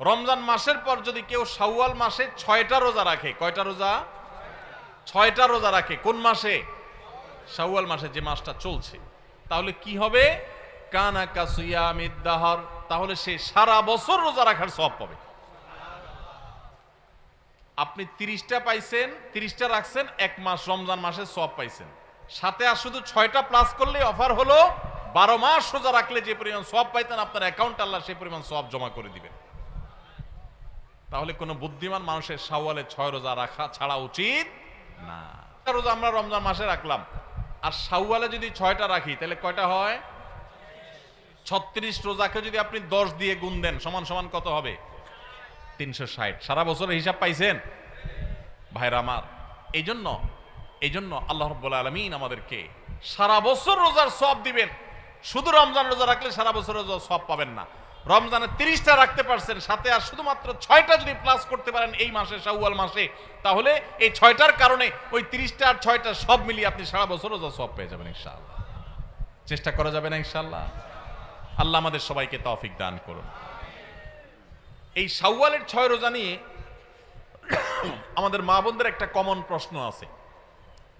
রমজান মাসের পর যদি কেউ শাওয়াল মাসে 6টা রোজা রাখে, কয়টা রোজা? 6টা রোজা রাখে। কোন মাসে? শাওয়াল মাসে, যে মাসটা চলছে। তাহলে কি হবে? কানা কাসিয়ামিদ দাহর, তাহলে সে সারা বছর রোজা রাখার সওয়াব পাবে। আপনি 30টা পাইছেন, 30টা রাখছেন, এক মাস রমজান মাসে সওয়াব পাইছেন। সাথে আর শুধু 6টা প্লাস করলে অফার হলো 12 মাস রোজা রাখলে যে পরিমাণ সওয়াব পাইতেন আপনার অ্যাকাউন্টে আল্লাহ সেই পরিমাণ সওয়াব জমা করে দিবেন। তাহলে কোনো বুদ্ধিমান মানুষের শাওয়ালে 6 রোজা রাখা ছাড়া উচিত না। রোজা আমরা রমজান মাসে রাখলাম, আর শাওয়ালে যদি 6টা রাখি তাহলে কয়টা হয়? 36 রোজাকে যদি আপনি 10 দিয়ে গুণ দেন সমান সমান কত হবে? 360। সারা বছরের হিসাব পাইছেন ভাইরা আমার। এই জন্য আল্লাহ রাব্বুল আলামিন আমাদেরকে সারা বছর রোজার সওয়াব দিবেন। শুধু রমজান রোজা রাখলে সারা বছর রোজার সওয়াব পাবেন না। রমজানে 30টা রাখতে পারছেন, সাথে আর শুধুমাত্র 6টা যদি প্লাস করতে পারেন এই মাসে, শাওয়াল মাসে, তাহলে এই 6টার কারণে ওই 30টা আর 6টা সব মিলিয়ে আপনি সারা বছর রোজার সওয়াব পেয়ে যাবেন ইনশাআল্লাহ। চেষ্টা করা যাবে না ইনশাআল্লাহ? আল্লাহ আমাদের সবাইকে তৌফিক দান করুন। এই শাওয়ালের 6 রোজা নিয়ে আমাদের মা বোনদের একটা কমন প্রশ্ন আছে,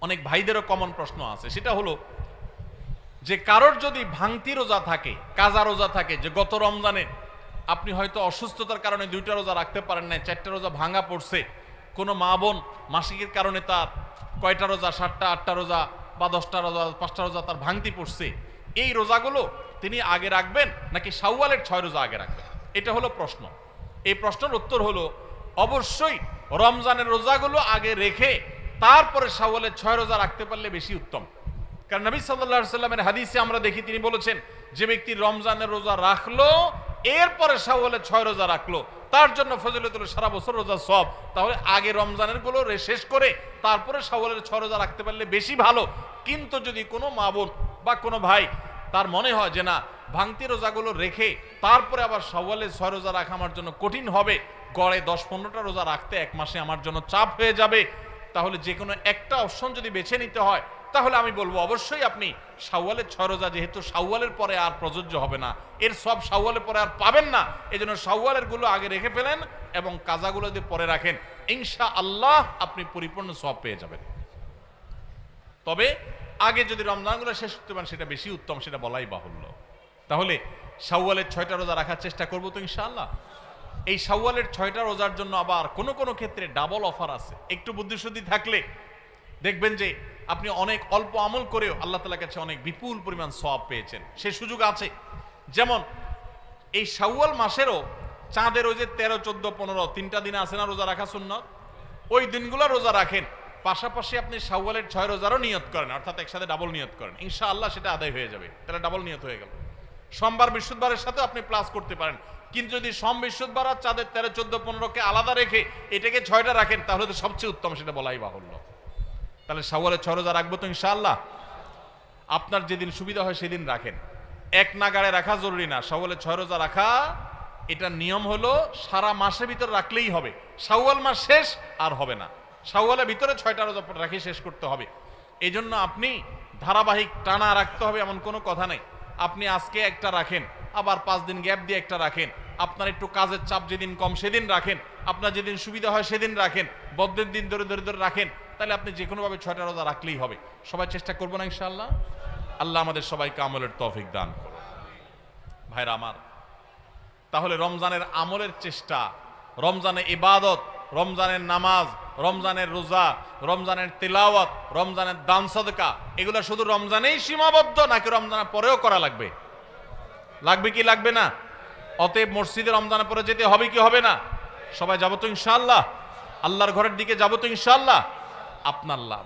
অনেক ভাইদেরও কমন প্রশ্ন আছে। সেটা হলো যে কারোর যদি ভাঙতি রোজা থাকে, কাজা রোজা থাকে, যে গত রমজানে আপনি হয়তো অসুস্থতার কারণে 2টা রোজা রাখতে পারেন না, 4টা রোজা ভাঙা পড়ছে। কোনো মা বোন মাসিকের কারণে তার কয়টা রোজা, 7টা 8টা রোজা বা 10টা রোজা, 5টা রোজা তার ভাঙতি পড়ছে। এই রোজাগুলো তিনি আগে রাখবেন নাকি শাওয়ালের 6 রোজা আগে রাখবেন? এটা হলো প্রশ্ন। এই প্রশ্নের উত্তর হলো অবশ্যই রমজানের রোজাগুলো আগে রেখে তারপরে শাওয়ালের 6 রোজা রাখতে পারলে বেশি উত্তম। কারণ নবী সাল্লাল্লাহু আলাইহি সাল্লামের হাদিসে আমরা দেখি তিনি বলেছেন, যে ব্যক্তি রমজানের রোজা রাখলো এরপরে শাওয়ালের 6 রোজা রাখলো তার জন্য ফজিলত হলো সারা বছর রোজা সওয়াব। তাহলে আগে রমজানের গুলো শেষ করে তারপরে শাওয়ালের 6 রোজা রাখতে পারলে বেশি ভালো। কিন্তু যদি কোনো মা বোন বা কোনো ভাই তার মনে হয় যে না, ভাঙতি রোজাগুলো রেখে তারপরে আবার শাওয়ালের 6 রোজা রাখা আমার জন্য কঠিন হবে, গড়ে 10-15টা রোজা রাখতে এক মাসে আমার জন্য চাপ হয়ে যাবে, তাহলে যে কোনো একটা অপশন যদি বেছে নিতে হয় তাহলে আমি বলবো অবশ্যই আপনি শাওয়ালের 6 রোজা, যেহেতু শাওয়ালের পরে আর প্রযোজ্য হবে না, এর সব শাওয়ালের পরে আর পাবেন না, এই জন্য শাওয়ালের গুলো আগে রেখে ফেলেন এবং কাজাগুলো যদি পরে রাখেন ইনশাআল্লাহ আপনি পরিপূর্ণ সওয়াব পেয়ে যাবেন। তবে আগে যদি রমজানগুলো শেষ করতে পারেন সেটা বেশি উত্তম, সেটা বলাই বাহুল্য। তাহলে শাওয়ালের 6টা রোজা রাখার চেষ্টা করবো তো ইনশাআল্লাহ। এই শাওয়ালের 6টা রোজার জন্য আবার কোনো কোনো ক্ষেত্রে ডাবল অফার আছে। একটু বুদ্ধিশুদ্ধি থাকলে দেখবেন যে আপনি অনেক অল্প আমল করেও আল্লাহ তাআলার কাছে অনেক বিপুল পরিমাণ সওয়াব পেয়েছেন, সে সুযোগ আছে। যেমন এই শাওয়াল মাসেরও চাঁদের ওই যে 13, 14, 15 3টা দিন আছে না রোজা রাখা সুন্নাত, ওই দিনগুলো রোজা রাখেন, পাশাপাশি আপনি শাওয়ালের 6 রোজারও নিয়ত করেন, অর্থাৎ একসাথে ডাবল নিয়ত করেন, ইনশাআল্লাহ সেটা আদায় হয়ে যাবে। তাহলে ডাবল নিয়ত হয়ে গেল। সোমবার বৃহস্পতিবারের সাথে আপনি প্লাস করতে পারেন, কিন্তু যদি সোম বৃহস্পতিবার আর চাঁদের 13, 14, 15কে আলাদা রেখে এটাকে 6টা রাখেন তাহলে তো সবচেয়ে উত্তম, সেটা বলাই বাহুল্য। তাহলে শাওয়ালের 6 রোজা রাখবো তো ইনশাআল্লাহ। আপনার যেদিন সুবিধা হয় সেদিন রাখেন, এক নাগাড়ে রাখা জরুরি না। শাওয়ালের 6 রোজা রাখা এটা নিয়ম হলো সারা মাসের ভিতর রাখলেই হবে, শাওয়াল মাস শেষ আর হবে না, শাওয়ালের ভিতরে 6টা রোজা রাখি শেষ করতে হবে। এই জন্য আপনি ধারাবাহিক টানা রাখতে হবে এমন কোনো কথা নেই। আপনি আজকে একটা রাখেন, আবার 5 দিন গ্যাপ দিয়ে একটা রাখেন, আপনার একটু কাজের চাপ যেদিন কম সেদিন রাখেন, আপনার যেদিন সুবিধা হয় সেদিন রাখেন, বদ্ধের দিন ধরে ধরে ধরে রাখেন, তাহলে আপনি যে কোনোভাবে 6টা রোজা রাখলেই হবে। সবাই চেষ্টা করবো না ইনশাআল্লাহ? আল্লাহ আমাদের সবাইকে আমলের তৌফিক দান করুন। ভাইরা আমার, তাহলে রমজানের আমলের চেষ্টা, রমজানের ইবাদত, রমজানের নামাজ, রমজানের রোজা, রমজানের তিলাওয়াত, রমজানের দান সদকা, এগুলো শুধু রমজানেই সীমাবদ্ধ নাকি রমজানের পরেও করা লাগবে? লাগবে কি লাগবে না? অতএব মসজিদে রমজানের পরে যেতে হবে কি হবে না? সবাই যাবো তো ইনশাআল্লাহ? আল্লাহর ঘরের দিকে যাবো তো ইনশাআল্লাহ? আপনার লাভ,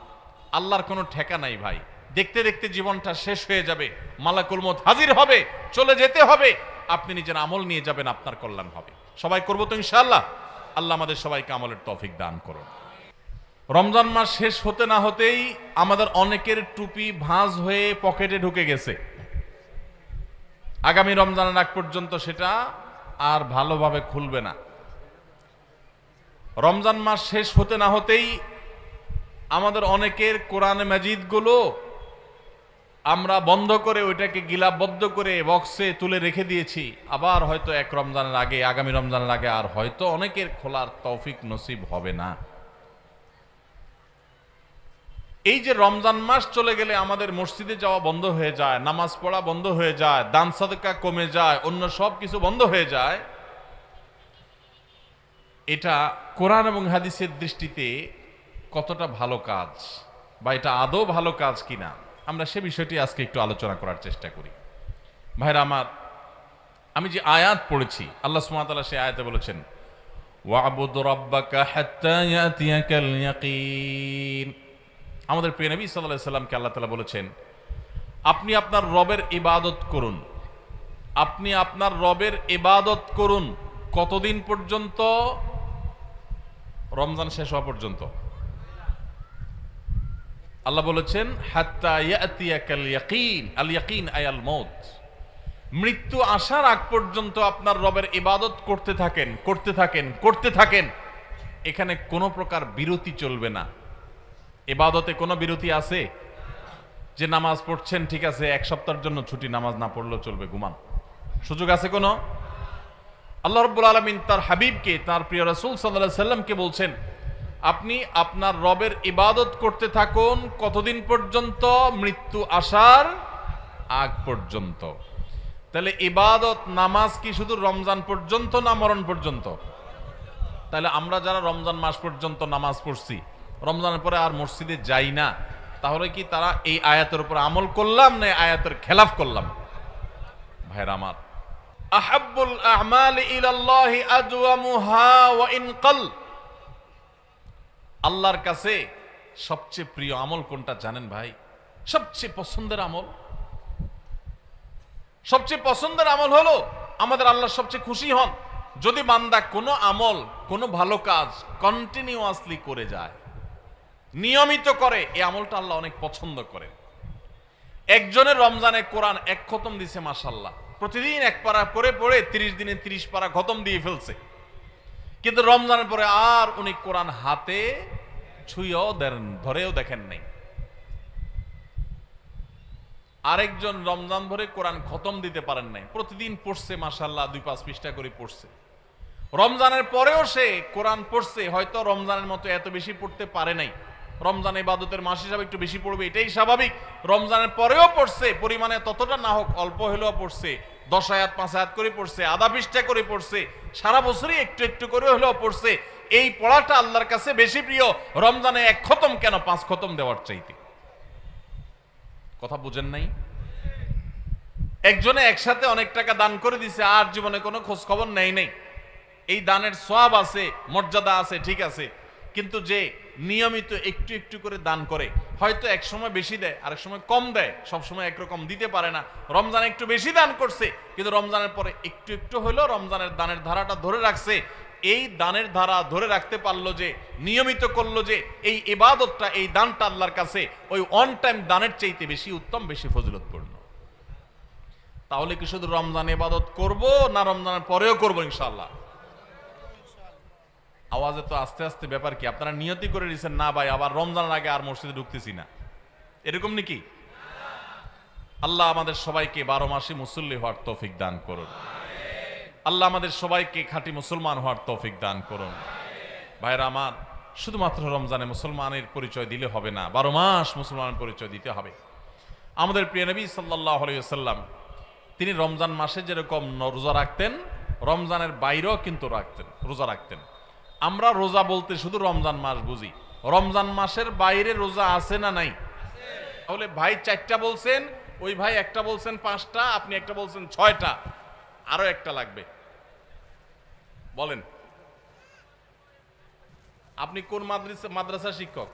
আল্লাহর কোনো ঠেকা নাই ভাই। দেখতে দেখতে জীবনটা শেষ হয়ে যাবে, মালাকুল মউত হাজির হবে, চলে যেতে হবে, আপনি নিজের আমল নিয়ে যাবেন, আপনার কল্যাণ হবে। সবাই করবো তো ইনশাআল্লাহ? আল্লাহ আমাদের সবাইকে আমলের তৌফিক দান করুন। রমজান মাস শেষ হতে না হতেই আমাদের অনেকের টুপি ভাঁজ হয়ে পকেটে ঢুকে গেছে, আগামী রমজানের আগ পর্যন্ত সেটা আর ভালোভাবে খুলবে না। রমজান মাস শেষ হতে না হতেই আমাদের অনেকের কোরআন মাজিদ গুলো আমরা বন্ধ করে ওইটাকে গিলাবদ্ধ করে বক্সে তুলে রেখে দিয়েছি। আবার হয়তো এক রমজানের আগে, আগামী রমজানের আগে আর হয়তো অনেকের খোলার তৌফিক নসিব হবে না। এই যে রমজান মাস চলে গেলে আমাদের মসজিদে যাওয়া বন্ধ হয়ে যায়, নামাজ পড়া বন্ধ হয়ে যায়, দান সাদকা কমে যায়, অন্য সব কিছু বন্ধ হয়ে যায়, এটা কোরআন এবং হাদিসের দৃষ্টিতে কতটা ভালো কাজ বা এটা আদৌ ভালো কাজ কিনা, আমরা সে বিষয়টি আজকে একটু আলোচনা করার চেষ্টা করি। ভাইরা আমার, আমি যে আয়াত পড়েছি, আল্লাহ সুবহানাহু ওয়া তাআলা সেই আয়াতে বলেছেন, ওয়া'বুদ রাব্বাকা হাত্তা ইয়াতিয়াকাল ইয়াকিন। আমাদের প্রিয় নবী সাল্লাল্লাহু আলাইহি সাল্লামকে আল্লাহ তাআলা বলেছেন, আপনি আপনার রবের ইবাদত করুন। আপনি আপনার রবের ইবাদত করুন কতদিন পর্যন্ত? রমজান শেষ হওয়া পর্যন্ত। আল্লাহ বলেছেন হাত্তা ইয়াতিয়াকাল ইয়াকিন, আল ইয়াকিন আয়াল মউত, মৃত্যু আসার আগ পর্যন্ত আপনার রবের ইবাদত করতে থাকেন, করতে থাকেন, করতে থাকেন। এখানে কোনো প্রকার বিরতি চলবে না। ইবাদতে কোনো বিরতি আছে? যে নামাজ পড়ছেন ঠিক আছে, এক সপ্তাহের জন্য ছুটি, নামাজ না পড়লেও চলবে, ঘুমান, সুযোগ আছে কোনো? আল্লাহ রাব্বুল আলামিন তার হাবিবকে, তার প্রিয় রাসূল সাল্লাল্লাহু আলাইহি সাল্লামকে বলছেন, আপনি আপনার রবের ইবাদত করতে থাকুন কতদিন পর্যন্ত? মৃত্যু আসার আগ পর্যন্ত। তাহলে ইবাদত, নামাজ কি শুধু রমজান পর্যন্ত না মরণ পর্যন্ত? তাহলে আমরা যারা রমজান মাস পর্যন্ত নামাজ পড়ছি, রমজানের পরে আর মসজিদে যাই না, তাহলে কি তারা এই আয়াতের উপর আমল করলাম না আয়াতের খেলাফ করলাম? ভাইরা আমার, আহাব্বুল আ'মালি ইলাল্লাহি আদওয়ামুহা ওয়া ইন ক্বাল, আল্লাহর কাছে সবচেয়ে প্রিয় আমল কোনটা জানেন ভাই? সবচেয়ে পছন্দের আমল, সবচেয়ে পছন্দের আমল হলো, আমাদের আল্লাহ সবচেয়ে খুশি হন যদি বান্দা কোনো আমল, কোনো ভালো কাজ কন্টিনিউয়াসলি করে যায়, নিয়মিত করে। এই আমলটা আল্লাহ অনেক পছন্দ করেন। একজনের রমজানে কোরআন এক খতম দিছে, মাশাআল্লাহ, প্রতিদিন এক পারা করে পড়ে 30 দিনে 30 পারা খতম দিয়ে ফেলছে, কিন্তু রমজানের পরে আর উনি কোরআন হাতে ছুঁয়েও দেন, ধরেও দেখেন নাই। আরেকজন রমজান ভরে কোরআন খতম দিতে পারেন নাই, প্রতিদিন পড়ছে, মাশাআল্লাহ, 2-5 পৃষ্ঠা করে পড়ছে। রমজানের পরেও সে কোরআন পড়ছে, হয়তো রমজানের মতো এত বেশি পড়তে পারে নাই, রমজান ইবাদতের মাস হিসাবে একটু বেশি পড়বে, এটাই স্বাভাবিক। রমজানের পরেও পড়ছে, পরিমাণে ততটা না হোক, অল্প হলেও পড়ছে, 10 আয়াত 5 আয়াত করে পড়ছে, আধা পৃষ্ঠা করে পড়ছে, সারা বছরই একটু একটু করে হলেও পড়ছে। এই পড়াটা আল্লাহর কাছে বেশি প্রিয় রমজানে এক খতম কেন 5 খতম দেওয়ার চাইতে। কথা বুঝেন নাই? একজনে একসাথে অনেক টাকা দান করে দিছে, আর জীবনে কোনো খোঁজ খবর নেই নাই। এই দানের সওয়াব আছে, মর্যাদা আছে, ঠিক আছে, কিন্তু যে নিয়মিত একটু একটু করে দান করে, হয়তো এক সময় বেশি দেয়, আরেক সময় কম দেয়, সব সময় একরকম দিতে পারে না। রমজানে একটু বেশি দান করছে, কিন্তু রমজানের পরে একটু একটু হলো রমজানের দানের ধারাটা ধরে রাখছে। এই দানের ধারা ধরে রাখতে পারলো যে, নিয়মিত করলো যে, এই ইবাদতটা, এই দানটা আল্লাহর কাছে ওই অন টাইম দানের চাইতে বেশি উত্তম, বেশি ফজিলতপূর্ণ। তাহলে কি শুধু রমজান ইবাদত করব না রমজানের পরেও করব? ইনশাআল্লাহ। আওয়াজে তো আস্তে আস্তে ব্যাপার কি? আপনারা নিয়তি করে দিয়েছেন না ভাই আবার রমজানের আগে আর মসজিদে ঢুকতেছি না, এরকম নাকি? আল্লাহ আমাদের সবাইকে 12 মাসে মুসল্লি হওয়ার তৌফিক দান করুন। আল্লাহ আমাদের সবাইকে খাঁটি মুসলমান হওয়ার তৌফিক দান করুন। ভাইরা আমার, শুধুমাত্র রমজানে মুসলমানের পরিচয় দিলে হবে না, 12 মাস মুসলমানের পরিচয় দিতে হবে। আমাদের প্রিয় নবী সাল্লাল্লাহু আলাইহি ওয়াসাল্লাম তিনি রমজান মাসে যেরকম রোজা রাখতেন, রমজানের বাইরেও কিন্তু রোজা রাখতেন। আমরা রোজা বলতে শুধু রমজান মাস বুঝি, রমজান মাসের বাইরে রোজা আছে না নাই? তাহলে ভাই 4টা বলছেন, ওই ভাই একটা বলছেন 5টা, আপনি একটা বলছেন 6টা, আরো একটা লাগবে। বলেন আপনি কোন মাদ্রাসা শিক্ষক?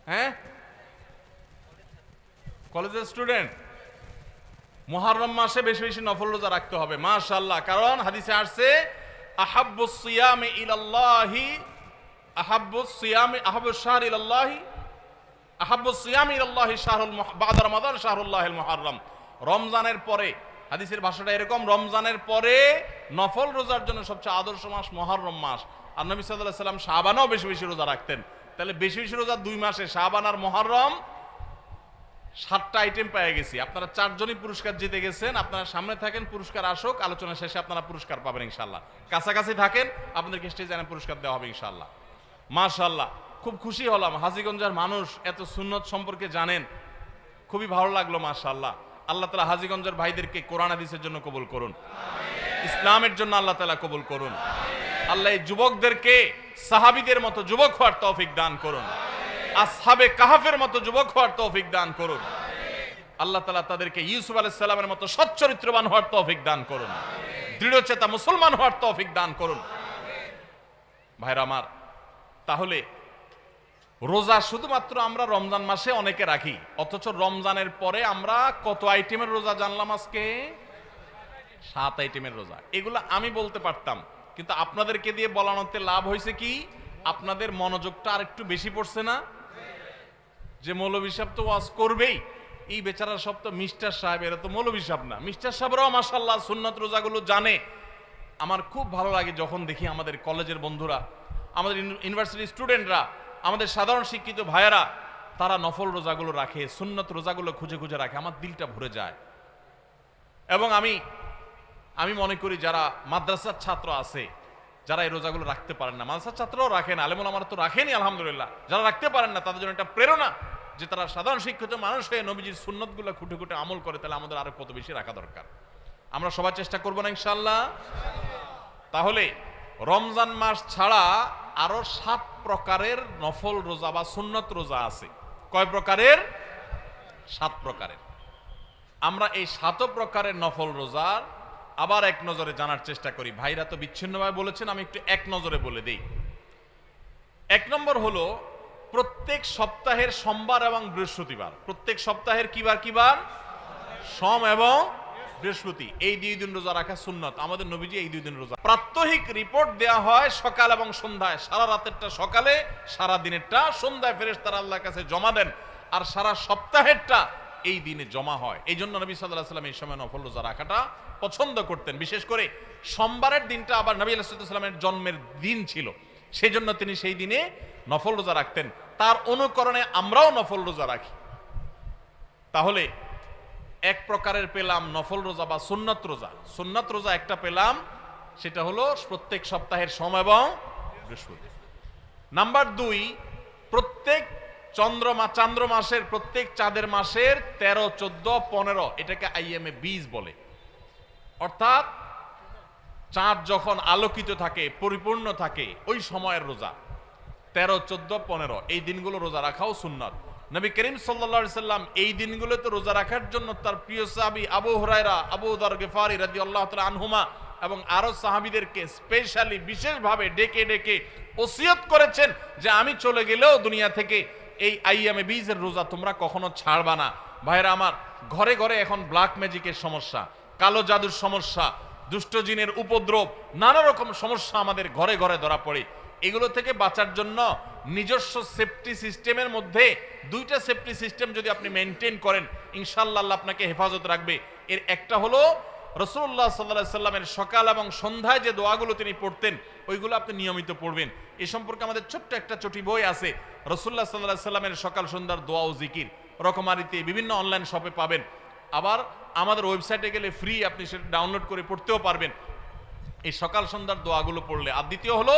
হ্যাঁ, কলেজের স্টুডেন্ট। মুহররম মাসে বেশি বেশি নফল রোজা রাখতে হবে, মাশাআল্লাহ, কারণ হাদিসে আসছে আহাব্বুস সিয়ামি ইলাল্লাহি, আহাব্বুস সিয়ামি, আহাব্বুস শাহরি ইলাল্লাহি, আহাব্বুস সিয়ামি ইলাল্লাহি শাহরুল বা'দা রমাদান শাহরুল্লাহিল মুহররম। রমজানের পরে, হাদিসের ভাষাটা এরকম, রমজানের পরে নফল রোজার জন্য সবচেয়ে আদর্শ মাস মুহররম মাস। আর নবী সাল্লাল্লাহু আলাইহি ওয়াসাল্লাম শাবানেও বেশি বেশি রোজা রাখতেন। তাহলে বেশি বেশি রোজা 2 মাসে, শাবান আর মুহররম, 7টা আইটেম পেয়ে গেছি। আপনারা 4 জনই পুরস্কার জিতে গেছেন। আপনারা সামনে থাকেন, পুরস্কার আসুক, আলোচনা শেষে আপনারা পুরস্কার পাবেন ইনশাআল্লাহ। কাছাকাছি থাকেন, আপনাদেরকে স্টেজে এনে পুরস্কার দেওয়া হবে ইনশাআল্লাহ। মাশাআল্লাহ, খুব খুশি হলাম, হাজীগঞ্জের মানুষ এত সুন্নত সম্পর্কে জানেন, খুবই ভালো লাগলো মাশাআল্লাহ। আল্লাহ তাআলা হাজীগঞ্জের ভাইদেরকে কোরআন হাদিসের জন্য কবুল করুন, ইসলামের জন্য আল্লাহ তাআলা কবুল করুন। আল্লাহ এই যুবকদেরকে সাহাবীদের মতো যুবক হওয়ার তৌফিক দান করুন, আসহাবে কাহাফের মতো যুবক হওয়ার তৌফিক দান করুন। আল্লাহ তাআলা তাদেরকে ইউসুফ আলাইহিস সালামের মতো সচ্চরিত্রবান হওয়ার তৌফিক দান করুন, দৃঢ়চেতা মুসলমান হওয়ার তৌফিক দান করুন। ভাইরা আমার, তাহলে রোজা শুধুমাত্র আমরা রমজান মাসে অনেকে রাখি, অথচ রমজানের পরে আমরা কত আইটেমের রোজা জানলাম আজকে? 7 আইটেমের রোজা। এগুলো আমি বলতে পারতাম, কিন্তু আপনাদেরকে দিয়ে বলানোতে লাভ হয়েছে কি, আপনাদের মনোযোগটা আর একটু বেশি পড়ছে না? যে মৌলভী সাহেব তো ওয়াজ করবেই, এই বেচারা সব তো মিস্টার সাহেব, এরা তো মৌলভী সাহেব না। মিস্টার সাহেবরাও মাশাআল্লাহ সুন্নাত রোজাগুলো জানে। আমার খুব ভালো লাগে যখন দেখি আমাদের কলেজের বন্ধুরা, আমাদের ইউনিভার্সিটির স্টুডেন্টরা, আমাদের সাধারণ শিক্ষিত ভাইয়েরা, তারা নফল রোজাগুলো রাখে, সুন্নত রোজাগুলো খুঁজে খুঁজে রাখে। আমার দিলটা ভরে যায়। এবং আমি মনে করি যারা মাদ্রাসার ছাত্র আছে, যারা এই রোজাগুলো রাখতে পারেন না, মাদ্রাসার ছাত্ররাও রাখেন, আলেমুল আমার তো রাখেনি আলহামদুলিল্লাহ, যারা রাখতে পারেন না তাদের জন্য একটা প্রেরণা যে তারা সাধারণ শিক্ষিত মানুষ হয়ে নবীজির সুন্নতগুলো খুঁটে খুঁটে আমল করে, তাহলে আমাদের আরো কত বেশি রাখা দরকার। আমরা সবাই চেষ্টা করবো না ইনশাআল্লাহ? তাহলে রমজান মাস ছাড়া আরো 7 প্রকারের নফল রোজা বা সুন্নত রোজা আছে। কয় প্রকারের? 7 প্রকারের। আমরা এই 7 প্রকারের নফল রোজার আবার এক নজরে জানার চেষ্টা করি। ভাইরা তো বিচ্ছিন্নভাবে বলেছেন, আমি একটু এক নজরে বলে দেই। 1 নম্বর হলো প্রত্যেক সপ্তাহের সোমবার এবং বৃহস্পতিবার। প্রত্যেক সপ্তাহের কিবার? সোম এবং বৃহস্পতি, এই 2 দিন রোজা রাখা সুন্নত। আমাদের নবীজি এই 2 দিন রোজা। প্রাত্যহিক রিপোর্ট দেয়া হয় সকাল এবং সন্ধ্যায়। সারা রাতেরটা সকালে, সারা দিনেরটা সন্ধ্যায় ফেরেশতারা আল্লাহর কাছে জমা দেন, আর সারা সপ্তাহেরটা এই দিনে জমা হয়। এই জন্য নবী সাল্লাল্লাহু আলাইহি ওয়াসাল্লাম এই সময় নফল রোজা রাখাটা পছন্দ করতেন। বিশেষ করে সোমবারের দিনটা আবার নবী আলাইহিস সালামের জন্মের দিন ছিল, সেই জন্য তিনি সেই দিনে নফল রোজা রাখতেন। তার অনুকরণে আমরাও নফল রোজা রাখি। তাহলে এক প্রকারের পেলাম নফল রোজা বা সুন্নত রোজা। সুন্নত রোজা একটা পেলাম, সেটা হলো প্রত্যেক সপ্তাহের সোম এবং বৃহস্পতি। নাম্বার 2, প্রত্যেক চান্দ্র মাসের, প্রত্যেক চাঁদের মাসের 13, 14, 15, এটাকে আইএমএ 20 বলে। অর্থাৎ চাঁদ যখন আলোকিত থাকে, পরিপূর্ণ থাকে, ওই সময়ের রোজা 13, 14, 15 এই দিনগুলো রোজা রাখাও সুন্নাত। নবী করিম সাল্লাল্লাহু আলাইহি সাল্লাম এই দিনগুলোতে রোজা রাখার জন্য তার প্রিয় সাহাবী আবু হুরায়রা, আবু যর গিফারি রাদিয়াল্লাহু তাআলা আনহুমা এবং আরো সাহাবীদেরকে স্পেশালি বিশেষভাবে ডেকে ডেকে ওসিয়ত করেছেন যে আমি চলে গেলেও দুনিয়া থেকে এই আইয়ামে 20 এর রোজা তোমরা কখনো ছাড়বা না। ভাইরা আমার, ঘরে ঘরে এখন ব্ল্যাক ম্যাজিকের সমস্যা, কালো জাদুর সমস্যা, দুষ্ট জিনের উপদ্রব, নানা রকম সমস্যা আমাদের ঘরে ঘরে ধরা পড়ে। এগুলো থেকে বাঁচার জন্য নিজস্ব সেফটি সিস্টেমের মধ্যে 2টা সেফটি সিস্টেম যদি আপনি মেনটেন করেন, ইনশাআল্লাহ আল্লাহ আপনাকে হেফাজত রাখবে। এর একটা হলো রাসূলুল্লাহ সাল্লাল্লাহু আলাইহি সাল্লামের সকাল এবং সন্ধ্যায় যে দোয়াগুলো তিনি পড়তেন, ওইগুলো আপনি নিয়মিত পড়বেন। এই সম্পর্কে আমাদের ছোট্ট একটা ছোটি বই আছে, রাসূলুল্লাহ সাল্লাল্লাহু আলাইহি সাল্লামের সকাল সন্ধ্যার দোয়া ও জিকির, রকমারিতে বিভিন্ন অনলাইন শপে পাবেন। আবার আমাদের ওয়েবসাইটে গেলে ফ্রি, আপনি সেটা ডাউনলোড করে পড়তেও পারবেন এই সকাল সন্ধ্যার দোয়াগুলো পড়লে। আর দ্বিতীয় হলো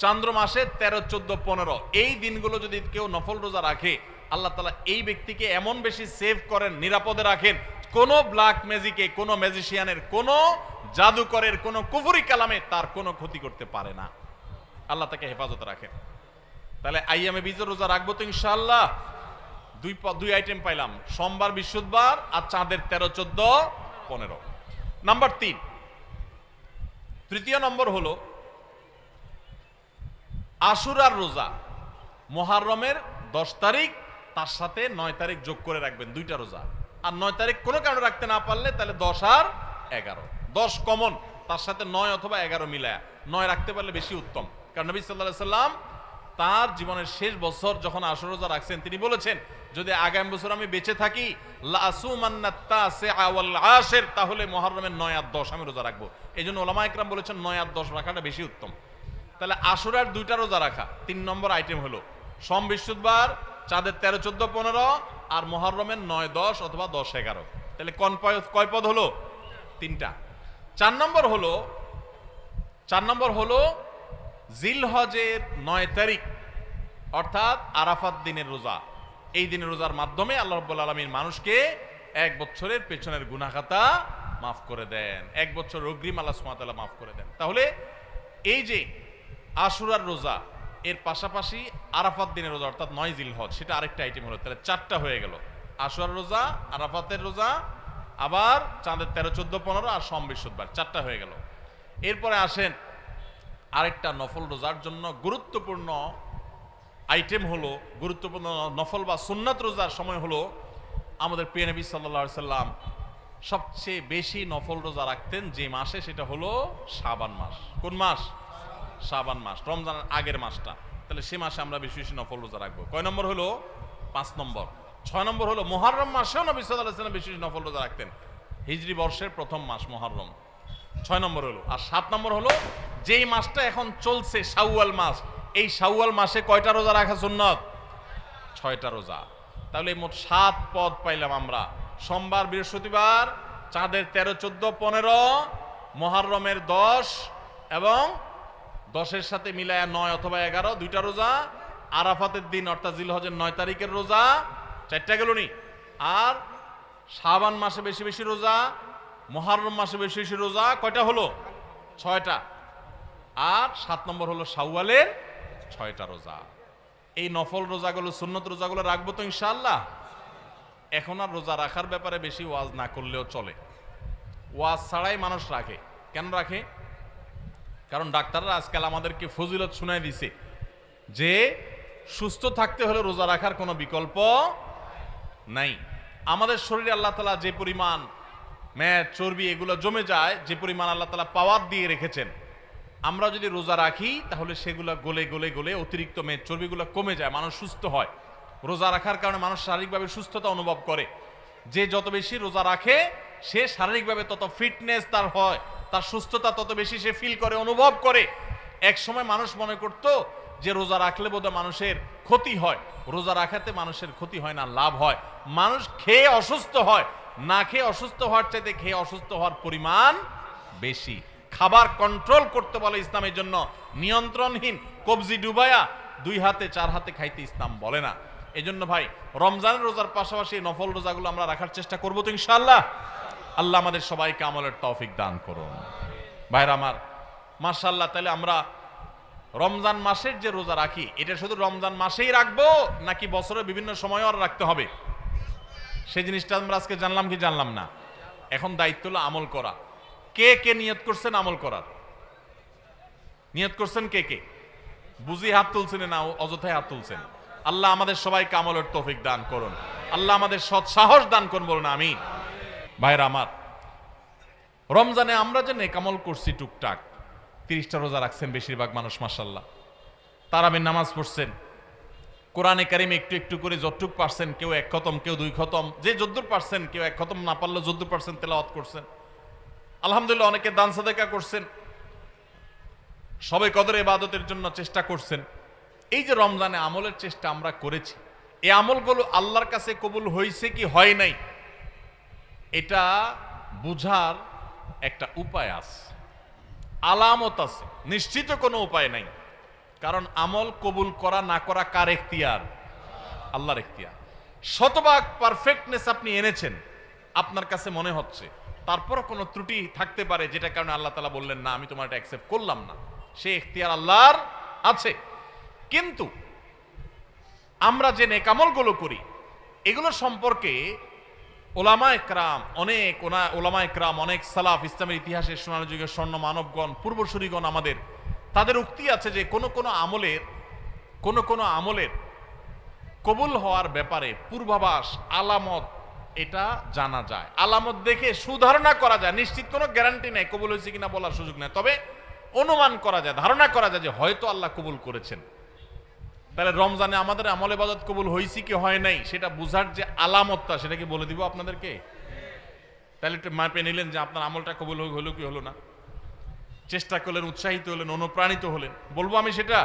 চান্দ্র মাসে 13, 14, 15 এই দিনগুলো যদি কেউ নফল রোজা রাখে, আল্লাহ তাআলা এই ব্যক্তিকে এমন বেশি সেভ করেন, নিরাপদে রাখেন, কোনো ব্ল্যাক ম্যাজিকে, কোনো ম্যাজিশিয়ানের, কোনো জাদুকরের, কোনো কুফরি কালামে তার কোনো ক্ষতি করতে পারে না। আল্লাহ তাকে হেফাজতে রাখেন। তাহলে আইয়ামে 20 রোজা রাখবো তো ইনশাআল্লাহ। 2 আইটেম পাইলাম, সোমবার, বৃহস্পতিবার আর চাঁদের 13, 14, 15। নাম্বার 3, তৃতীয় নম্বর হলো আশুরার রোজা। মুহররমের 10 তারিখ, তার সাথে 9 তারিখ যোগ করে রাখবেন, 2টা রোজা। আর 9 তারিখ কোনো কারণে রাখতে না পারলে তাহলে 10 আর 11, 10 কমন, তার সাথে 9 অথবা 11 মিলায়া 9 রাখতে পারলে বেশি উত্তম। কারণ নবী সাল্লাল্লাহু আলাইহি সাল্লাম তার জীবনের শেষ বছর যখন আশুরা রোজা রাখছেন, তিনি বলেছেন যদি আগামী বছর আমি বেঁচে থাকি লা আসুমান্নাত তাসিআ ওয়াল আশির, তাহলে মুহররমের 9 আর 10 আমি রোজা রাখবো। এইজন্য উলামা ইকরাম বলেছেন 9 আর 10 রাখাটা বেশি উত্তম। তাহলে আশুরার 2টা রোজা রাখা 3 নম্বর আইটেম হলো সোম, বৃহস্পতিবার, চাঁদের 13, 14, 15 আর মুহররমের 9, 10 অথবা 10, 11। তাহলে কয় পদ হলো? 3টা। 4 নম্বর হলো জিলহজের 9 তারিখ অর্থাৎ আরাফাত দিনের রোজা। এই দিনের রোজার মাধ্যমে আল্লাহ রাব্বুল আলামিন মানুষকে 1 বছরের পেছনের গুনাহ খাতা মাফ করে দেন, 1 বছর অগ্রিম আল্লাহ সুবহানাহু ওয়া তাআলা মাফ করে দেন। তাহলে এই যে আশুরার রোজা, এর পাশাপাশি আরাফাত দিনের রোজা অর্থাৎ 9 জিলহজ, সেটা আরেকটা আইটেম হলো। তাহলে 4টা হয়ে গেল, আশুরার রোজা, আরাফাতের রোজা, আবার চাঁদের 13, 14, 15 আর সোম বৃহস্পতিবার, 4টা হয়ে গেল। এরপরে আসেন আরেকটা নফল রোজার জন্য গুরুত্বপূর্ণ আইটেম হলো, গুরুত্বপূর্ণ নফল বা সুন্নাত রোজার সময় হলো আমাদের প্রিয় নবী সাল্লাল্লাহু আলাইহি সাল্লাম সবচেয়ে বেশি নফল রোজা রাখতেন যে মাসে, সেটা হলো শাবান মাস। কোন মাস? শাবান মাস, রমজানের আগের মাসটা। তাহলে সে মাসে আমরা বেশি বেশি নফল রোজা রাখবো। কয় নম্বর হলো? 5 নম্বর। 6 নম্বর হলো মুহররম মাসেও নবী সাল্লাল্লাহু আলাইহি সাল্লাম বেশি বেশি নফল রোজা রাখতেন। হিজরি বর্ষের প্রথম মাস মুহররম, 6 নম্বর হলো। আর 7 নম্বর হলো যেই মাসটা এখন চলছে শাওয়াল মাস, এই শাওয়াল মাসে কয়টা রোজা রাখা সুন্নত? 6টা রোজা। তাহলে মোট 7 পদ পাইলাম আমরা। সোমবার, বৃহস্পতিবার, চাঁদের 13, 14, 15, মুহররমের 10 এবং 10-এর সাথে মিলায়া 9 অথবা 11, 2টা রোজা। আরাফাতের দিন অর্থাৎ জিলহজের 9 তারিখের রোজা, 4টা গেল নি। আর শাবান মাসে বেশি বেশি রোজা, মুহররম মাসে বেশি বেশি রোজা, কয়টা হলো? 6টা। আর 7 নম্বর হলো শাওয়ালের 6টা রোজা। এই নফল রোজাগুলো, সুন্নত রোজাগুলো রাখবো তো ইনশাআল্লাহ। এখন আর রোজা রাখার ব্যাপারে বেশি ওয়াজ না করলেও চলে। ওয়াজ ছাড়াই মানুষ রাখে। কেন রাখে? কারণ ডাক্তাররা আজকাল আমাদেরকে ফজিলত শুনাই দিছে যে সুস্থ থাকতে হলে রোজা রাখার কোনো বিকল্প নাই। আমাদের শরীরে আল্লাহ তাআলা যে পরিমাণ মেদ, চর্বি এগুলো জমে যায়, যে পরিমাণ আল্লাহ তাআলা পাওয়ার দিয়ে রেখেছেন, আমরা যদি রোজা রাখি তাহলে সেগুলো গলে গলে গলে অতিরিক্ত মেদ, চর্বিগুলো কমে যায়, মানুষ সুস্থ হয়। রোজা রাখার কারণে মানুষ শারীরিকভাবে সুস্থতা অনুভব করে। যে যত বেশি রোজা রাখে সে শারীরিকভাবে তত ফিটনেস তার হয়, তার সুস্থতা তত বেশি সে ফিল করে, অনুভব করে। এক সময় মানুষ মনে করতো যে রোজা রাখলে বোধহয় মানুষের ক্ষতি হয়। রোজা রাখাতে মানুষের ক্ষতি হয় না, লাভ হয়। মানুষ খেয়ে অসুস্থ হয়, না খেয়ে অসুস্থ হওয়ার চাইতে খেয়ে অসুস্থ হওয়ার পরিমাণ বেশি। খাবার কন্ট্রোল করতে বলে ইসলামের জন্য, নিয়ন্ত্রণহীন কবজি ডুবায়া 2 হাতে 4 হাতে খাইতে ইসলাম বলে না। এজন্য ভাই রমজানের রোজার পাশাপাশি নফল রোজাগুলো আমরা রাখার চেষ্টা করবো তো ইনশাআল্লাহ। আল্লাহ আমাদের সবাইকে আমলের তৌফিক দান করুন। ভাইরা আমার, মাশাআল্লাহ। তাহলে আমরা রমজান মাসের যে রোজা রাখি, এটা শুধু রমজান মাসেই রাখবো নাকি বছরের বিভিন্ন সময়ও আর রাখতে হবে? সেই জিনিসটা আমরা আজকে জানলাম কি জানলাম না? এখন দায়িত্ব হলো আমল করা। কে কে নিয়ত করছেন আমল করার? নিয়ত করছেন কে কে? বুঝি হাত তুলছেন না অযথায় হাত তুলছেন? আল্লাহ আমাদের সবাইকে আমলের তৌফিক দান করুন। আল্লাহ আমাদের সৎ সাহস দান করুন, বলুন আমিন। ভাইরা আমার, রমজানে আমরা যে নেক আমল করছি টুকটাক, 30টা রোজা রাখছেন বেশিরভাগ মানুষ মাশাআল্লাহ, তারাবির নামাজ পড়ছেন, কোরআনে কারিম একটু একটু করে যতটুক পারছেন, কেউ 1 খতম, কেউ 2 খতম, যে যদ্দুর পারছেন, কেউ 1 খতম না পারলে যদ্দুর পারছেন তেলাওয়াত করছেন। আলহামদুলিল্লাহ, অনেকে দান সাদাকা করছেন, সবে কদর ইবাদতের জন্য চেষ্টা করছেন। এই যে রমজানে আমলের চেষ্টা আমরা করেছি, এই আমলগুলো আল্লাহর কাছে কবুল হয়েছে কি হয় নাই, এটা বুঝার একটা উপায় আছে, আলামত আছে। নিশ্চিত কোনো উপায় নাই, কারণ আমল কবুল করা না করা কার এখতিয়ার? আল্লাহর এখতিয়ার। শতভাগ পারফেক্টনেস আপনি এনেছেন, আপনার কাছে মনে হচ্ছে, তারপর কোনো ত্রুটি থাকতে পারে যেটা কারণে আল্লাহ তাআলা বললেন না আমি তোমার এটা অ্যাকসেপ্ট করলাম না, সে এখতিয়ার আল্লাহর আছে। কিন্তু আমরা যে নেক আমলগুলো করি এগুলো সম্পর্কে ওলামায়ে কেরাম অনেক সালাফ, ইসলামের ইতিহাসের সোনালী যুগের স্বর্ণ মানবগণ, পূর্বসূরীগণ আমাদের, তাদের উক্তি আছে যে কোন কোন আমলের কবুল হওয়ার ব্যাপারে পূর্বাভাস, আলামত এটা জানা যায়। আলামত দেখে সুধারণা করা যায়, নিশ্চিত কোনো গ্যারান্টি নেই কবুল হয়েছে কিনা বলার সুযোগ নেই, তবে অনুমান করা যায়, ধারণা করা যায় যে হয়তো আল্লাহ কবুল করেছেন। তাহলে রমজানে আমাদের আমল ইবাদত কবুল হয়েছে কি হয় নাই সেটা বুঝার যে আলামতটা, সেটা কি বলে দিব আপনাদেরকে? তাহলে একটু মাপে নিলেন যে আপনার আমলটা কবুল হলো কি হলো না, চেষ্টা করলেন, উৎসাহিত হলেন, অনুপ্রাণিত হলেন। বলবো আমি সেটা?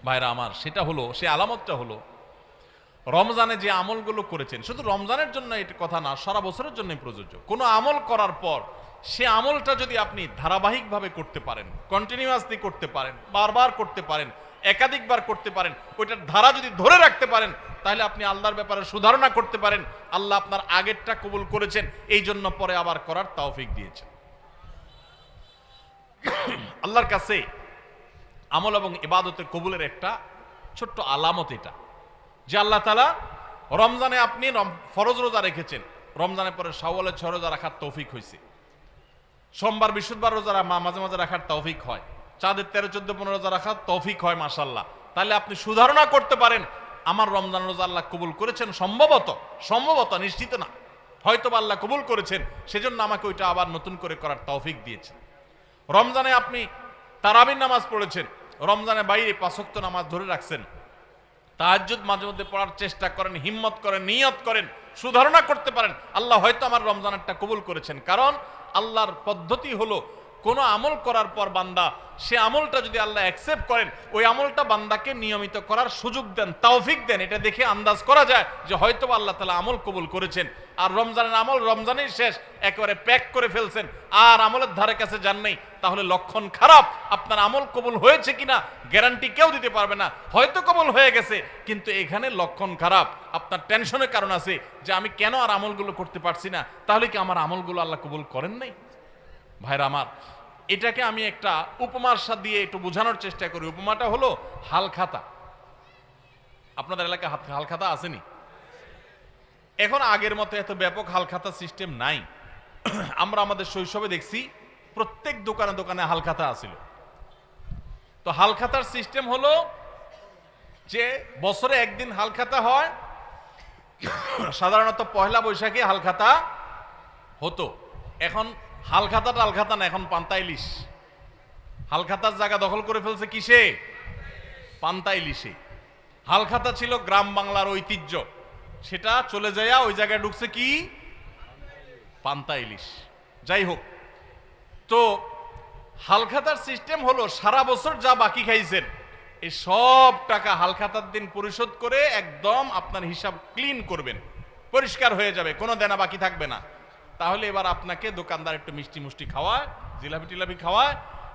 ভাইরা আমার, সেটা হলো, সে আলামতটা হলো রমজানে যে আমলগুলো করেছেন, শুধু রমজানের জন্য এটা কথা না, সারা বছরের জন্য প্রযোজ্য। কোনো আমল করার পর সে আমলটা যদি আপনি ধারাবাহিকভাবে করতে পারেন, কন্টিনিউয়াসলি করতে পারেন, বারবার করতে পারেন, একাধিকবার করতে পারেন, ওইটার ধারা যদি ধরে রাখতে পারেন, তাহলে আপনি আল্লাহর ব্যাপারে সুধারণা করতে পারেন। আল্লাহ আপনার আগেরটা কবুল করেছেন, এই জন্য পরে আবার করার তৌফিক দিয়েছেন। আল্লাহর কাছে আমল এবং ইবাদতের কবুলের একটা ছোট্ট আলামত এটা, যে আল্লাহ তাআলা রমজানে আপনি ফরজ রোজা রেখেছেন, রমজানের পরে শাওয়ালে 6 রোজা রাখার তৌফিক হয়েছে, সোমবার বৃহস্পতিবার রোজা মাঝে মাঝে রাখার তৌফিক হয়, চাঁদের 13, 14, 15 রোজা রাখার তৌফিক হয়, মাশাআল্লাহ। তাহলে আপনি সুধারণা করতে পারেন আমার রমজান রোজা আল্লাহ কবুল করেছেন, সম্ভবত, নিশ্চিত না, হয়তো আল্লাহ কবুল করেছেন, সেজন্য আমাকে ওইটা আবার নতুন করে করার তৌফিক দিয়েছেন। রমজানে আপনি তারাবির নামাজ পড়েছেন, রমজানের বাইরে 5 ওয়াক্ত নামাজ ধরে রাখছেন, তাহাজ্জুদ মাঝে মধ্যে পড়ার চেষ্টা করেন, হিম্মত করেন, নিয়ত করেন, সুধারণা করতে পারেন আল্লাহ হয়তো আমার রমজানেরটা কবুল করেছেন। কারণ আল্লাহর পদ্ধতি হলো কোনো আমল করার পর বান্দা সে আমলটা যদি আল্লাহ অ্যাকসেপ্ট করেন, ওই আমলটা বান্দাকে নিয়মিত করার সুযোগ দেন, তৌফিক দেন। এটা দেখে আন্দাজ করা যায় যে হয়তো আল্লাহ তাআলা আমল কবুল করেছেন। আর রমজানের আমল রমজানেই শেষ, একেবারে প্যাক করে ফেলছেন, আর আমলের ধারে কাছে যান নাই, তাহলে লক্ষণ খারাপ। আপনার আমল কবুল হয়েছে কিনা গ্যারান্টি কেউ দিতে পারবে না, হয়তো কবুল হয়ে গেছে, কিন্তু এখানে লক্ষণ খারাপ। আপনার টেনশনের কারণ আছে যে আমি কেন আর আমলগুলো করতে পারছি না, তাহলে কি আমার আমলগুলো আল্লাহ কবুল করেন নাই? ভাইরা আমার, এটাকে আমি একটা উপমার সাথে দিয়ে একটু বোঝানোর চেষ্টা করি। উপমাটা হলো হালখাতা। আপনাদের এলাকায় হালখাতা আসেনি? এখন আগের মতো এত ব্যাপক হালখাতা সিস্টেম নাই। আমরা আমাদের শৈশবে দেখছি প্রত্যেক দোকানে দোকানে হালখাতা আছিল। তো হালখাতার সিস্টেম হলো যে বছরে একদিন হালখাতা হয়, সাধারণত পয়লা বৈশাখে হালখাতা হতো। এখন হালখাতা না, এখন পান্তা ইলিশ। হালখাতার জায়গা দখল করে ফেলছে কিসে? পান্তা ইলিশে। হালখাতা ছিল গ্রাম বাংলার ঐতিহ্য, সেটা চলে যায় ওই জায়গায় ঢুকছে কি? পান্তা ইলিশ। যাই হোক, তো হালখাতার সিস্টেম হলো সারা বছর যা বাকি খাইছেন এই সব টাকা হালখাতার দিন পরিশোধ করে একদম আপনার হিসাব ক্লিন করবেন, পরিষ্কার হয়ে যাবে, কোনো দেনা বাকি থাকবে না। তাহলে এবার আপনাকে দোকানদার একটু মিষ্টি মুষ্টি খাওয়ায়, জিলাপি টিলাপি খাওয়ায়,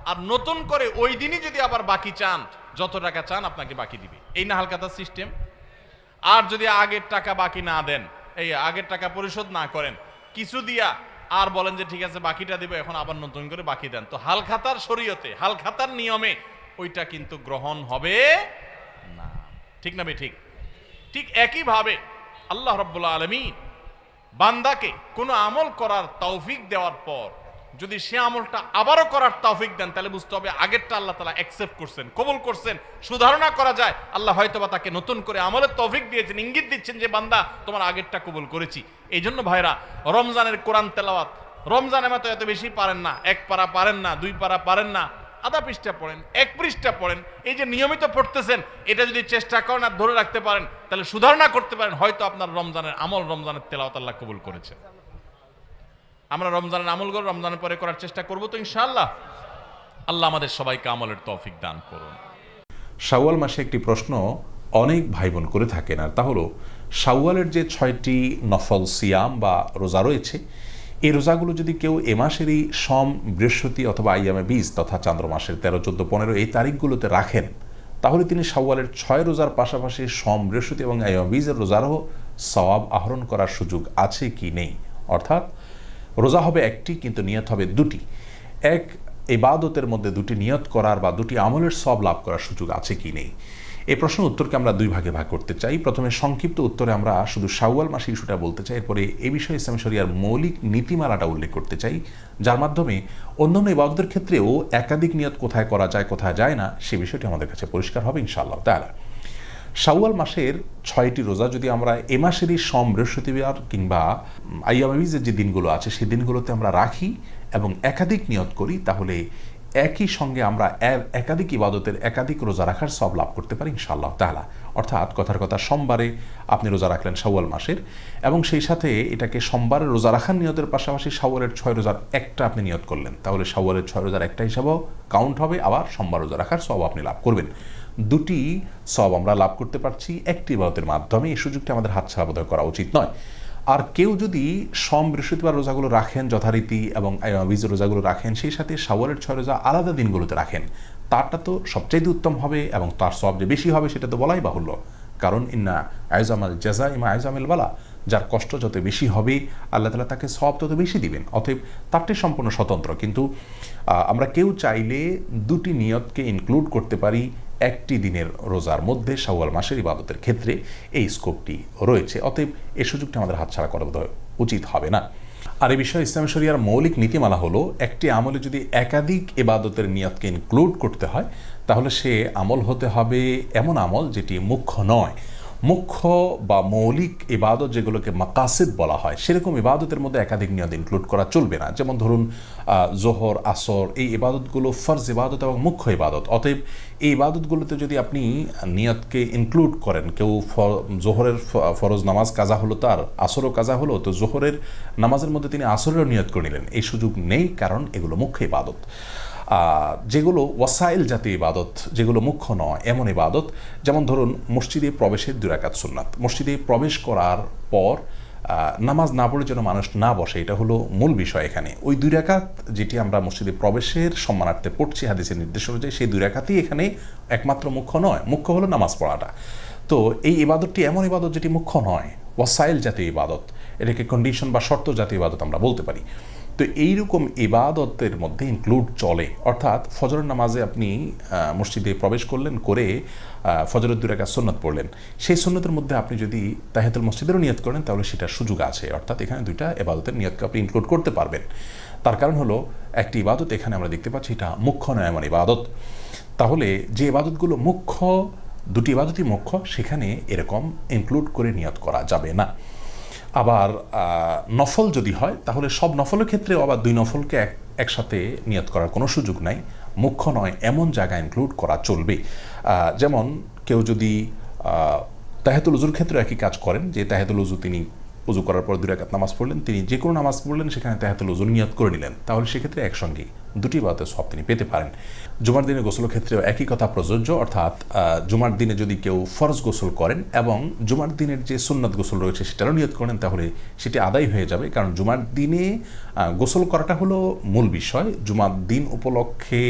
আর নতুন করে ওই দিনই যদি আবার বাকি চান, যত টাকা চান আপনাকে বাকি দিবে। এই না হালখাতার সিস্টেম? আর যদি আগের টাকা বাকি না দেন, এই আগের টাকা পরিশোধ না করেন, কিছু দিয়া আর বলেন যে ঠিক আছে বাকিটা দিব, এখন আবার নতুন করে বাকি দেন, তো হালখাতার শরীয়তে, হালখাতার নিয়মে ওইটা কিন্তু গ্রহণ হবে না। ঠিক না ঠিক? ঠিক একইভাবে আল্লাহ রাব্বুল আলামিন বান্দাকে কোনো আমল করার তৌফিক দেওয়ার পর যদি সে আমলটা আবারও করার তৌফিক দেন, তাহলে বুঝতে হবে আগেরটা আল্লাহ তাআলা অ্যাকসেপ্ট করছেন, কবুল করছেন। সুধারণা করা যায় আল্লাহ হয়তোবা তাকে নতুন করে আমলের তৌফিক দিয়েছেন, ইঙ্গিত দিচ্ছেন যে বান্দা তোমার আগেরটা কবুল করেছি। এই জন্য ভাইরা, রমজানের কোরআন তেলাওয়াত, রমজানের মতো এত বেশি পারেন না, 1 পারা পারেন না, 2 পারা পারেন না, আধা পৃষ্ঠা পড়েন, 1 পৃষ্ঠা পড়েন। এই যে নিয়মিত পড়তেছেন, এটা যদি চেষ্টা করেন আর ধরে রাখতে পারেন, তাহলে সুধারণা করতে পারেন হয়তো আপনার রমজানের আমল, রমজানের তেলাওয়াত আল্লাহ কবুল করেছেন। আমরা রমজানের আমলগুলো রমজানের পরে করার চেষ্টা করব তো ইনশাআল্লাহ। আল্লাহ আমাদের সবাইকে আমলের তৌফিক দান করুন। শাওয়াল মাসে একটি প্রশ্ন অনেক ভাই বোন করে থাকেন, আর তা হলো শাওয়ালের যে 6টি নফল সিয়াম বা রোজা রয়েছে, এই রোজাগুলো যদি কেউ এ মাসেরই সোম, বৃহস্পতি অথবা আইয়ামে বীজ তথা চান্দ্র মাসের 13, 14, 15 এই তারিখগুলোতে রাখেন, তাহলে তিনি শাওয়ালের 6 রোজার পাশাপাশি সোম, বৃহস্পতি এবং আইয়ামে বীজের রোজারও সওয়াব আহরণ করার সুযোগ আছে কি নেই? অর্থাৎ রোজা হবে একটি, কিন্তু নিয়ত হবে দুটি। এক ইবাদতের মধ্যে দুটি নিয়ত করার বা দুটি আমলের সওয়াব লাভ করার সুযোগ আছে কি নেই? এই প্রশ্নের উত্তরকে আমরা 2 ভাগে ভাগ করতে চাই। প্রথমে সংক্ষিপ্ত উত্তরে আমরা শুধু শাওয়াল মাসে ইস্যুটা বলতে চাই, এরপরে এই বিষয়ে ইসলামী শরিয়ার মৌলিক নীতিমালাটা উল্লেখ করতে চাই, যার মাধ্যমে অন্যান্য ইবাদতের ক্ষেত্রেও একাধিক নিয়ত কোথায় করা যায়, কোথায় যায় না, সে বিষয়টি আমাদের কাছে পরিষ্কার হবে ইনশাআল্লাহ তাআলা। শাওয়াল মাসের 6টি রোজা যদি আমরা এ মাসেরই সোম, বৃহস্পতিবার কিংবা আইয়ামে বীজের যে দিনগুলো আছে সেই দিনগুলোতে আমরা রাখি এবং একাধিক নিয়ত করি, তাহলে একই সঙ্গে আমরা একাধিক ইবাদতের একাধিক রোজা রাখার সওয়াব লাভ করতে পারি ইনশাআল্লাহ তাআলা। অর্থাৎ কথার কথা, সোমবারে আপনি রোজা রাখলেন শাওয়াল মাসের, এবং সেই সাথে এটাকে সোমবারের রোজা রাখার নিয়তের পাশাপাশি শাওয়ালের 6 রোজার একটা আপনি নিয়ত করলেন, তাহলে শাওয়ালের 6 রোজার একটা হিসাবেও কাউন্ট হবে, আবার সোমবার রোজা রাখার সওয়াব আপনি লাভ করবেন। দুটি সব আমরা লাভ করতে পারছি একটি ইবাদতের মাধ্যমে। এই সুযোগটি আমাদের হাতছাড়া বোধহয় করা উচিত নয়। আর কেউ যদি সোম বৃহস্পতিবার রোজাগুলো রাখেন যথারীতি এবং বীজের রোজাগুলো রাখেন, সেই সাথে শাওয়ালের 6 রোজা আলাদা দিনগুলোতে রাখেন, তারটা তো সবচাইতে উত্তম হবে এবং তার সব যে বেশি হবে সেটা তো বলাই বাহুল্য। কারণ ইন্না আইজামাল জাজা ইমা আইজামিল বালা, যার কষ্ট যত বেশি হবে আল্লাহ তাআলা তাকে সব তত বেশি দিবেন। অতএব তারটাই সম্পূর্ণ স্বতন্ত্র। কিন্তু আমরা কেউ চাইলে দুটি নিয়তকে ইনক্লুড করতে পারি একটি দিনের রোজার মধ্যে শাওয়াল মাসের ইবাদতের ক্ষেত্রে এই স্কোপটি রয়েছে। অতএব এই সুযোগটি আমাদের হাতছাড়া করা বোধহয় উচিত হবে না। আর এই বিষয়ে ইসলামী শরিয়ার মৌলিক নীতিমালা হলো, একটি আমলে যদি একাধিক ইবাদতের নিয়তকে ইনক্লুড করতে হয় তাহলে সে আমল হতে হবে এমন আমল যেটি মুখ্য নয়। মুখ্য বা মৌলিক ইবাদত যেগুলোকে মাকাসিদ বলা হয়, সেরকম ইবাদতের মধ্যে একাধিক নিয়ত ইনক্লুড করা চলবে না। যেমন ধরুন জোহর, আসর, এই ইবাদতগুলো ফরজ ইবাদত এবং মুখ্য ইবাদত। অতএব এই ইবাদতগুলোতে যদি আপনি নিয়তকে ইনক্লুড করেন, কেউ জোহরের ফরজ নামাজ কাজা হলো, তার আসরও কাজা হলো, তো জোহরের নামাজের মধ্যে তিনি আসরেরও নিয়ত করে নিলেন, এই সুযোগ নেই, কারণ এগুলো মুখ্য ইবাদত। যেগুলো ওয়াসাইল জাতীয় ইবাদত, যেগুলো মুখ্য নয় এমন ইবাদত, যেমন ধরুন মসজিদে প্রবেশের 2 রাকাত সুন্নাত। মসজিদে প্রবেশ করার পর নামাজ না পড়ে যেন মানুষ না বসে, এটা হলো মূল বিষয় এখানে। ওই 2 রাকাত যেটি আমরা মসজিদে প্রবেশের সম্মানার্থে পড়ছি হাদিসের নির্দেশ অনুযায়ী, সেই 2 রাকাতই এখানে একমাত্র মুখ্য নয়, মুখ্য হলো নামাজ পড়াটা। তো এই ইবাদতটি এমন ইবাদত যেটি মুখ্য নয়, ওয়াসাইল জাতীয় ইবাদত, এটাকে কন্ডিশন বা শর্ত জাতীয় ইবাদত আমরা বলতে পারি। তো এইরকম ইবাদতের মধ্যে ইনক্লুড চলে। অর্থাৎ ফজরের নামাজে আপনি মসজিদে প্রবেশ করলেন, করে ফজরের 2 রাকাত সুন্নাত পড়লেন, সেই সুন্নতের মধ্যে আপনি যদি তাহিয়াতুল মসজিদেরও নিয়ত করেন তাহলে সেটার সুযোগ আছে। অর্থাৎ এখানে 2টা ইবাদতের নিয়তকে আপনি ইনক্লুড করতে পারবেন। তার কারণ হলো একটি ইবাদত এখানে আমরা দেখতে পাচ্ছি এটা মুখ্য নয় এমন ইবাদত। তাহলে যে ইবাদতগুলো মুখ্য, 2টি ইবাদতই মুখ্য, সেখানে এরকম ইনক্লুড করে নিয়ত করা যাবে না। আবার নফল যদি হয় তাহলে সব নফলের ক্ষেত্রেও আবার 2 নফলকে একসাথে নিয়ত করার কোনো সুযোগ নাই, মুখ্য নয় এমন জায়গা ইনক্লুড করা চলবে। যেমন কেউ যদি তাহিয়াতুল উজুর ক্ষেত্রে একই কাজ করেন, যে তাহিয়াতুল উজু তিনি উজু করার পর 2 রাকাত নামাজ পড়লেন, তিনি যে কোনো নামাজ পড়লেন সেখানে তাহিয়াতুল উজুর নিয়ত করে নিলেন, তাহলে সেক্ষেত্রে একসঙ্গেই 2টি ইবাদতের সওয়াব তিনি পেতে পারেন। জুমার দিনে গোসলের ক্ষেত্রেও একই কথা প্রযোজ্য। অর্থাৎ জুমার দিনে যদি কেউ ফরজ গোসল করেন এবং জুমার দিনের যে সুন্নাত গোসল রয়েছে সেটারও নিয়ত করেন, তাহলে সেটি আদায় হয়ে যাবে। কারণ জুমার দিনে গোসল করাটা হলো মূল বিষয়। জুমার দিন উপলক্ষে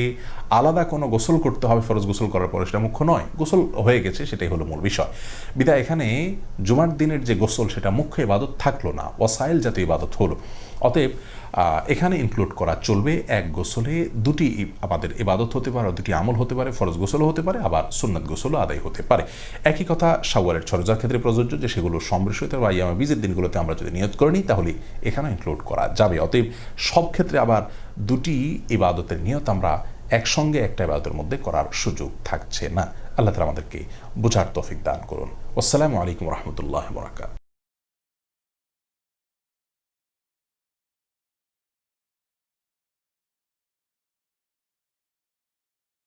আলাদা কোনো গোসল করতে হবে ফরজ গোসল করার পরে, সেটা মুখ্য নয়। গোসল হয়ে গেছে, সেটাই হলো মূল বিষয়। বিধায় এখানে জুমার দিনের যে গোসল সেটা মুখ্য ইবাদত থাকলো না, ওয়াসাইল জাতীয় ইবাদত হলো। অতএব এখানে ইনক্লুড করা চলবে। এক গোসলে 2টি আমাদের ইবাদত হতে পারে, 2টি আমল হতে পারে, ফরজ গোসলও হতে পারে, আবার সুন্নাত গোসলও আদায় হতে পারে। একই কথা শাওয়ালের 6 রোজার ক্ষেত্রে প্রযোজ্য, যে সেগুলো সোম বৃহস্পতিবার বা ইয়ামে বীজের দিনগুলোতে আমরা যদি নিয়ত করে নিই তাহলে এখানে ইনক্লুড করা যাবে। অতএব সব ক্ষেত্রে আবার 2টি ইবাদতের নিয়ত আমরা একসঙ্গে একটা ইবাদতের মধ্যে করার সুযোগ থাকছে না। আল্লাহ তাআলা আমাদেরকে বোঝার তৌফিক দান করুন। আসসালামু আলাইকুম ওয়া রাহমাতুল্লাহি ওয়া বারাকাতুহু।